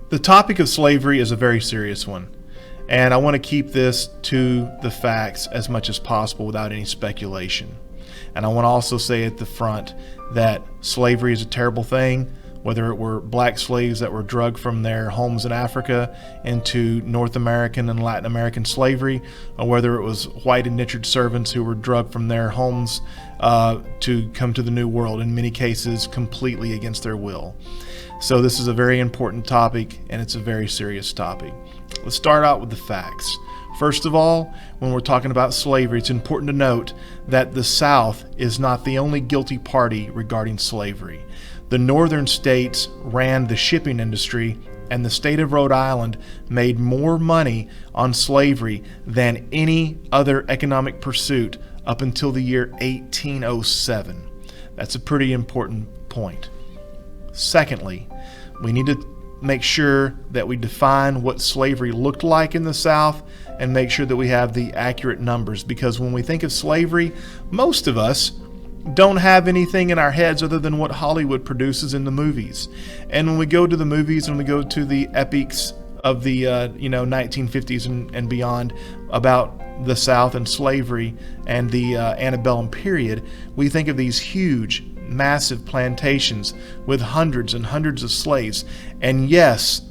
The topic of slavery is a very serious one, and I want to keep this to the facts as much as possible without any speculation. And I want to also say at the front that slavery is a terrible thing, whether it were black slaves that were drugged from their homes in Africa into North American and Latin American slavery, or whether it was white indentured servants who were drugged from their homes to come to the New World, in many cases completely against their will. So this is a very important topic, and it's a very serious topic. Let's start out with the facts. First of all, when we're talking about slavery, it's important to note that the South is not the only guilty party regarding slavery. The northern states ran the shipping industry, and the state of Rhode Island made more money on slavery than any other economic pursuit up until the year 1807. That's a pretty important point. Secondly, we need to make sure that we define what slavery looked like in the South and make sure that we have the accurate numbers, because when we think of slavery, most of us don't have anything in our heads other than what Hollywood produces in the movies. And when we go to the movies and we go to the epics of the 1950s and beyond about the South and slavery and the antebellum period, we think of these huge, massive plantations with hundreds and hundreds of slaves. And yes,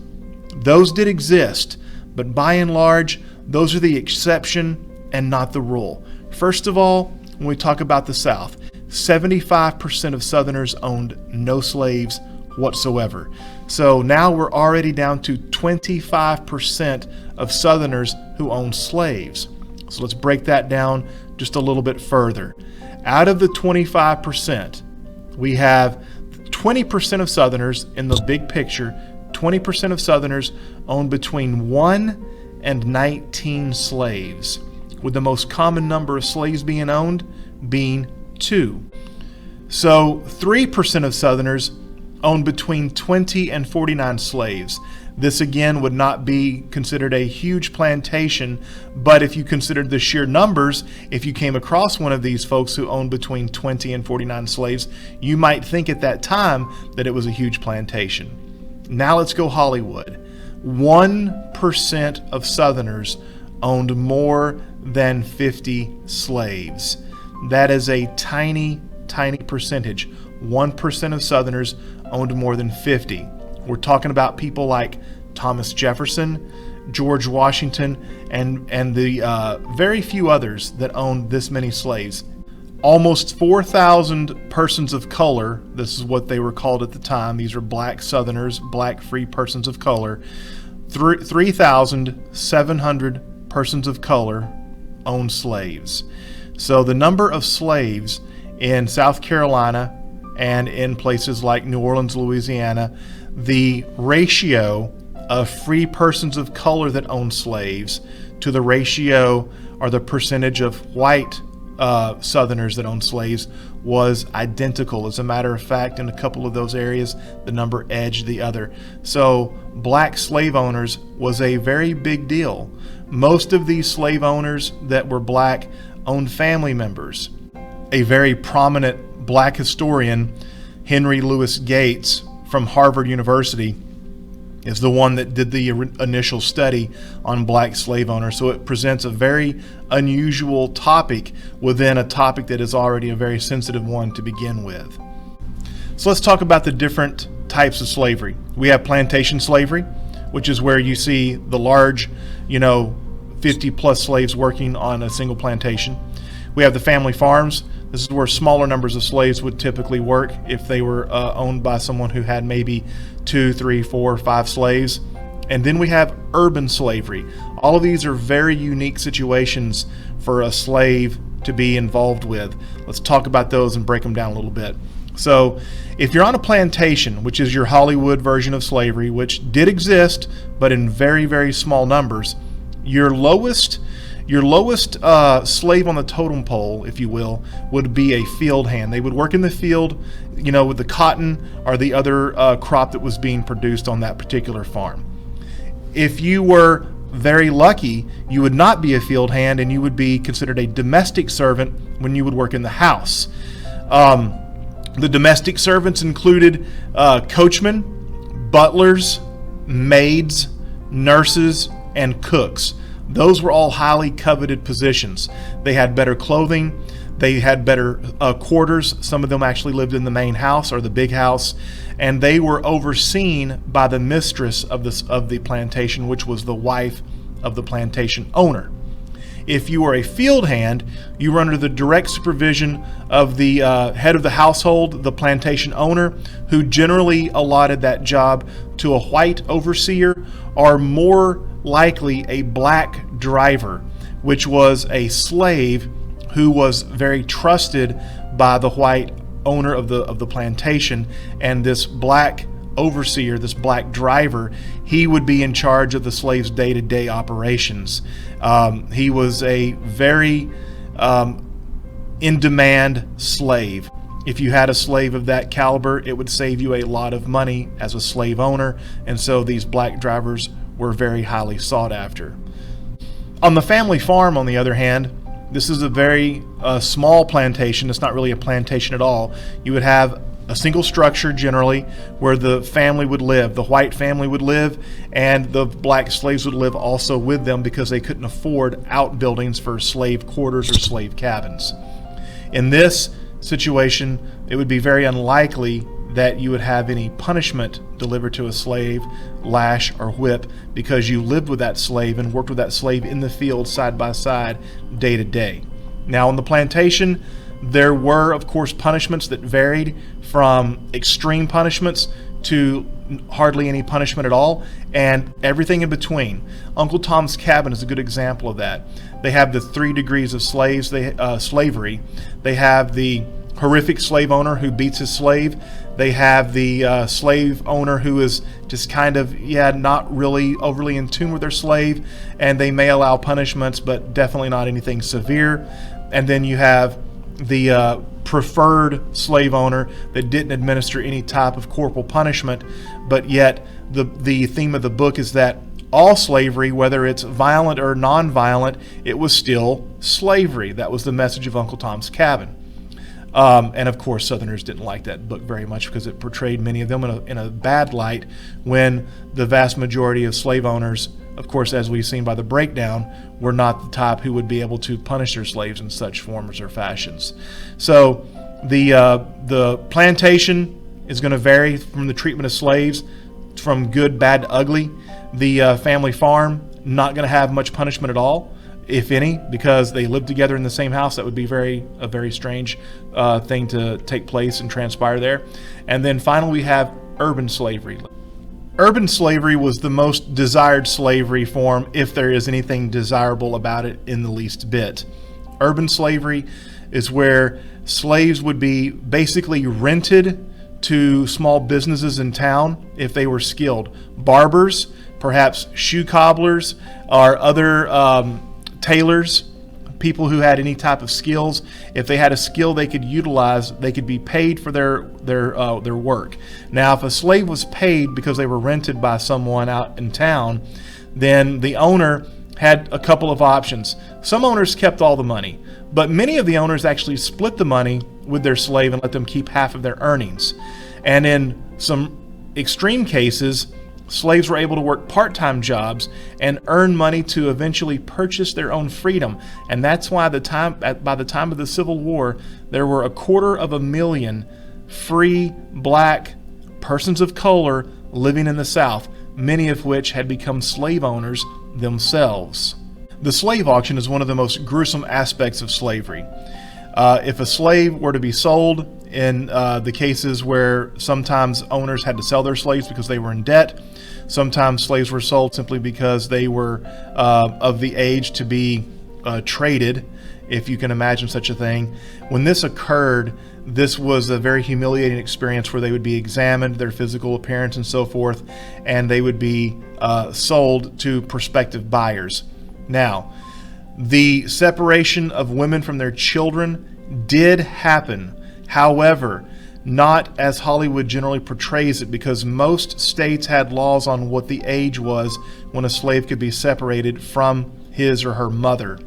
those did exist, but by and large, those are the exception and not the rule. First of all, when we talk about the South, 75% of Southerners owned no slaves whatsoever. So now we're already down to 25% of Southerners who own slaves. So let's break that down just a little bit further. Out of the 25%, we have 20% of Southerners in the big picture. 20% of Southerners owned between 1 and 19 slaves, with the most common number of slaves being owned being 2. So 3% of Southerners owned between 20 and 49 slaves. This again would not be considered a huge plantation, but if you considered the sheer numbers, if you came across one of these folks who owned between 20 and 49 slaves, you might think at that time that it was a huge plantation. Now let's go Hollywood. 1% of Southerners owned more than 50 slaves. That is a tiny, tiny percentage. 1% of Southerners owned more than 50. We're talking about people like Thomas Jefferson, George Washington, and the very few others that owned this many slaves. Almost 4,000 persons of color, this is what they were called at the time, these are black Southerners, black free persons of color, 3,700 persons of color owned slaves. So the number of slaves in South Carolina and in places like New Orleans, Louisiana, the ratio of free persons of color that own slaves to the ratio or the percentage of white Southerners that own slaves was identical. As a matter of fact, in a couple of those areas, the number edged the other. So black slave owners was a very big deal. Most of these slave owners that were black owned family members. A very prominent black historian, Henry Louis Gates from Harvard University, is the one that did the initial study on black slave owners. So it presents a very unusual topic within a topic that is already a very sensitive one to begin with. So let's talk about the different types of slavery. We have plantation slavery, which is where you see the large, 50 plus slaves working on a single plantation. We have the family farms. This is where smaller numbers of slaves would typically work if they were owned by someone who had maybe 2, 3, 4, 5 slaves. And then we have urban slavery. All of these are very unique situations for a slave to be involved with. Let's talk about those and break them down a little bit. So if you're on a plantation, which is your Hollywood version of slavery, which did exist, but in very, very small numbers, your lowest slave on the totem pole, if you will, would be a field hand. They would work in the field, with the cotton or the other crop that was being produced on that particular farm. If you were very lucky, you would not be a field hand and you would be considered a domestic servant when you would work in the house. The domestic servants included coachmen, butlers, maids, nurses, and cooks. Those were all highly coveted positions. They had better clothing. They had better quarters. Some of them actually lived in the main house or the big house, and they were overseen by the mistress of the plantation, which was the wife of the plantation owner. If you were a field hand, you were under the direct supervision of the head of the household, the plantation owner, who generally allotted that job to a white overseer, or more likely a black driver, which was a slave who was very trusted by the white owner of the plantation. And this black overseer, this black driver, he would be in charge of the slave's day-to-day operations. He was a very in-demand slave. If you had a slave of that caliber, it would save you a lot of money as a slave owner, and so these black drivers were very highly sought after. On the family farm, on the other hand, this is a very small plantation. It's not really a plantation at all. You would have a single structure generally where the family would live. The white family would live, and the black slaves would live also with them because they couldn't afford outbuildings for slave quarters or slave cabins. In this situation, it would be very unlikely that you would have any punishment delivered to a slave, lash or whip, because you lived with that slave and worked with that slave in the field side by side, day to day. Now, on the plantation, there were, of course, punishments that varied from extreme punishments to hardly any punishment at all, and everything in between. Uncle Tom's Cabin is a good example of that. They have the 3 degrees of slavery. They have the horrific slave owner who beats his slave. They have the slave owner who is just kind of, not really overly in tune with their slave, and they may allow punishments, but definitely not anything severe. And then you have the preferred slave owner that didn't administer any type of corporal punishment, but yet the theme of the book is that all slavery, whether it's violent or non-violent, it was still slavery. That was the message of Uncle Tom's Cabin. And of course, Southerners didn't like that book very much because it portrayed many of them in a bad light, when the vast majority of slave owners, of course, as we've seen by the breakdown, were not the type who would be able to punish their slaves in such forms or fashions. So the plantation is going to vary from the treatment of slaves from good, bad to ugly. The family farm, not going to have much punishment at all, if any, because they live together in the same house. That would be a very strange thing to take place and transpire there. And then finally, we have urban slavery. Urban slavery was the most desired slavery form, if there is anything desirable about it in the least bit. Urban slavery is where slaves would be basically rented to small businesses in town if they were skilled. Barbers, perhaps shoe cobblers, or other tailors, people who had any type of skills. If they had a skill they could utilize, they could be paid for their work. Now, if a slave was paid because they were rented by someone out in town, then the owner had a couple of options. Some owners kept all the money, but many of the owners actually split the money with their slave and let them keep half of their earnings. And in some extreme cases, slaves were able to work part-time jobs and earn money to eventually purchase their own freedom. And that's why by the time of the Civil War, there were 250,000 free black persons of color living in the South, many of which had become slave owners themselves. The slave auction is one of the most gruesome aspects of slavery. If a slave were to be sold, in the cases where sometimes owners had to sell their slaves because they were in debt, sometimes slaves were sold simply because they were of the age to be traded, if you can imagine such a thing. When this occurred, this was a very humiliating experience where they would be examined, their physical appearance and so forth, and they would be sold to prospective buyers. Now, the separation of women from their children did happen. However, not as Hollywood generally portrays it, because most states had laws on what the age was when a slave could be separated from his or her mother.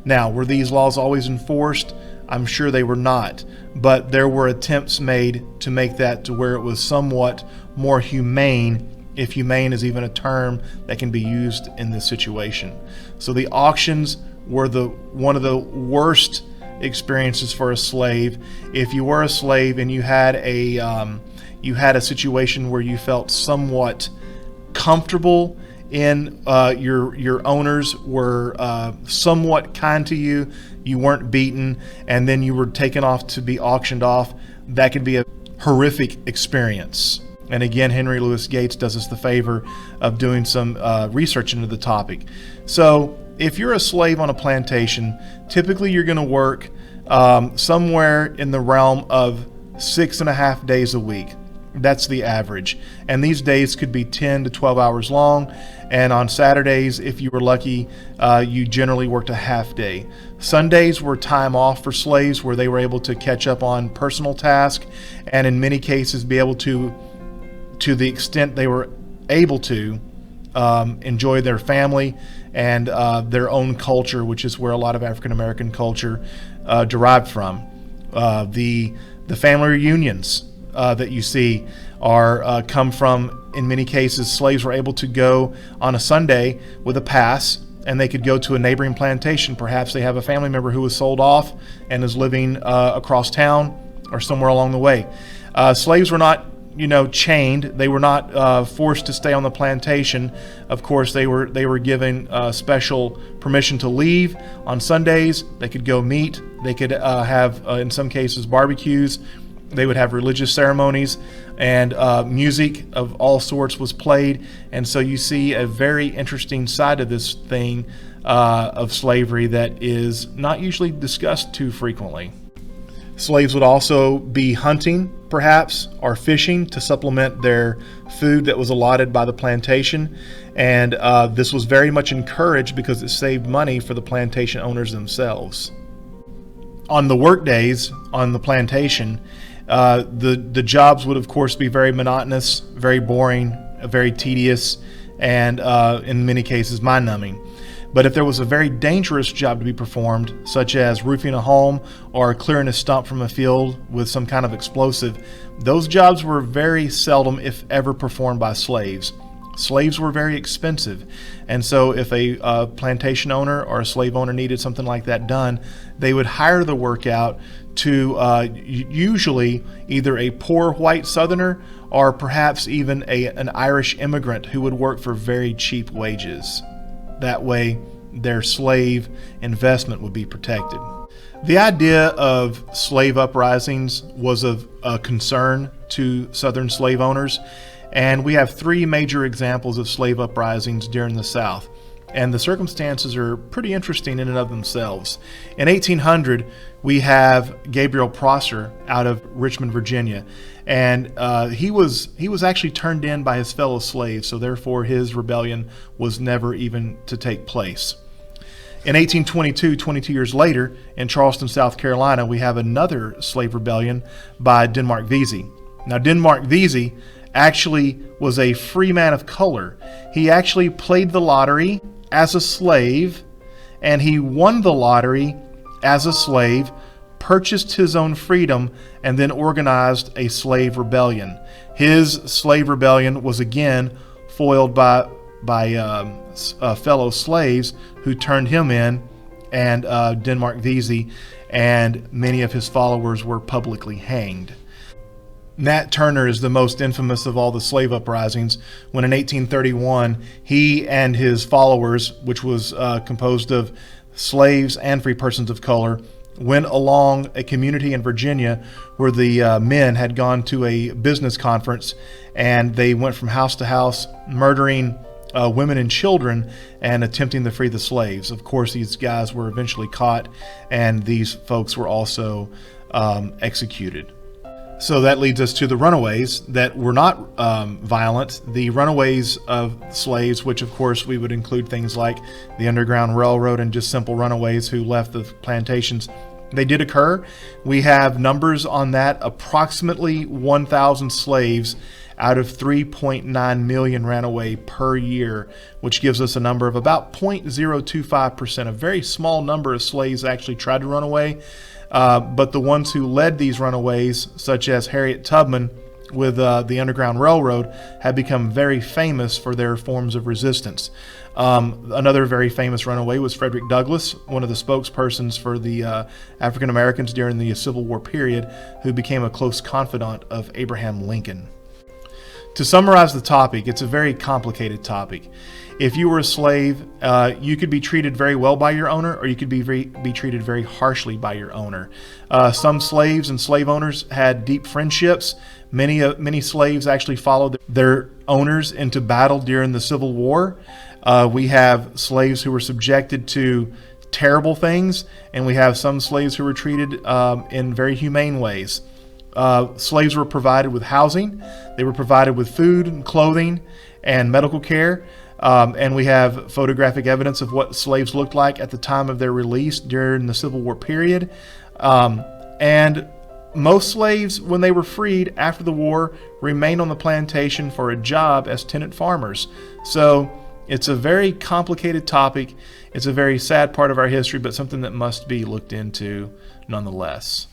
Now, were these laws always enforced? I'm sure they were not, but there were attempts made to make that to where it was somewhat more humane if humane is even a term that can be used in this situation. So the auctions were one of the worst experiences for a slave. If you were a slave and you had a situation where you felt somewhat comfortable in your owners were somewhat kind to you, you weren't beaten, and then you were taken off to be auctioned off, that could be a horrific experience. And again, Henry Louis Gates does us the favor of doing some research into the topic. So if you're a slave on a plantation, typically you're going to work somewhere in the realm of 6.5 days a week. That's the average. And these days could be 10 to 12 hours long. And on Saturdays, if you were lucky, you generally worked a half day. Sundays were time off for slaves where they were able to catch up on personal tasks and in many cases be able to the extent they were able to, enjoy their family and their own culture, which is where a lot of African American culture derived from. The family reunions that you see are come from, in many cases, slaves were able to go on a Sunday with a pass and they could go to a neighboring plantation. Perhaps they have a family member who was sold off and is living across town or somewhere along the way. Slaves were not chained. They were not forced to stay on the plantation. Of course, they were given special permission to leave on Sundays. They could go meet. They could have, in some cases, barbecues. They would have religious ceremonies, and music of all sorts was played. And so you see a very interesting side of this thing of slavery that is not usually discussed too frequently. Slaves would also be hunting, perhaps, or fishing to supplement their food that was allotted by the plantation. And this was very much encouraged because it saved money for the plantation owners themselves. On the work days on the plantation, the jobs would, of course, be very monotonous, very boring, very tedious, and in many cases, mind-numbing. But if there was a very dangerous job to be performed, such as roofing a home or clearing a stump from a field with some kind of explosive, those jobs were very seldom, if ever, performed by slaves. Slaves were very expensive, and so if a plantation owner or a slave owner needed something like that done, they would hire the work out to usually either a poor white Southerner or perhaps even an Irish immigrant who would work for very cheap wages. That way, their slave investment would be protected. The idea of slave uprisings was of concern to Southern slave owners, and we have 3 major examples of slave uprisings during the South. And the circumstances are pretty interesting in and of themselves. In 1800, we have Gabriel Prosser out of Richmond, Virginia, and he was actually turned in by his fellow slaves, so therefore his rebellion was never even to take place. In 1822, 22 years later, in Charleston, South Carolina, we have another slave rebellion by Denmark Vesey. Now, Denmark Vesey actually was a free man of color. He actually played the lottery as a slave, and he won the lottery as a slave, purchased his own freedom, and then organized a slave rebellion. His slave rebellion was again foiled by fellow slaves who turned him in, and Denmark Vesey and many of his followers were publicly hanged. Nat Turner is the most infamous of all the slave uprisings, when in 1831 he and his followers, which was composed of slaves and free persons of color, went along a community in Virginia where the men had gone to a business conference, and they went from house to house murdering women and children and attempting to free the slaves. Of course, these guys were eventually caught, and these folks were also executed. So that leads us to the runaways that were not violent. The runaways of slaves, which of course we would include things like the Underground Railroad and just simple runaways who left the plantations, they did occur. We have numbers on that, approximately 1,000 slaves out of 3.9 million ran away per year, which gives us a number of about 0.025%. A very small number of slaves actually tried to run away. But the ones who led these runaways, such as Harriet Tubman, with the Underground Railroad had become very famous for their forms of resistance. Another very famous runaway was Frederick Douglass, one of the spokespersons for the African Americans during the Civil War period, who became a close confidant of Abraham Lincoln. To summarize the topic, it's a very complicated topic. If you were a slave, you could be treated very well by your owner, or you could be treated very harshly by your owner. Some slaves and slave owners had deep friendships. Many slaves actually followed their owners into battle during the Civil War. We have slaves who were subjected to terrible things, and we have some slaves who were treated in very humane ways. Slaves were provided with housing, they were provided with food and clothing and medical care, and we have photographic evidence of what slaves looked like at the time of their release during the Civil War period. And most slaves, when they were freed after the war, remained on the plantation for a job as tenant farmers. So it's a very complicated topic. It's a very sad part of our history, but something that must be looked into nonetheless.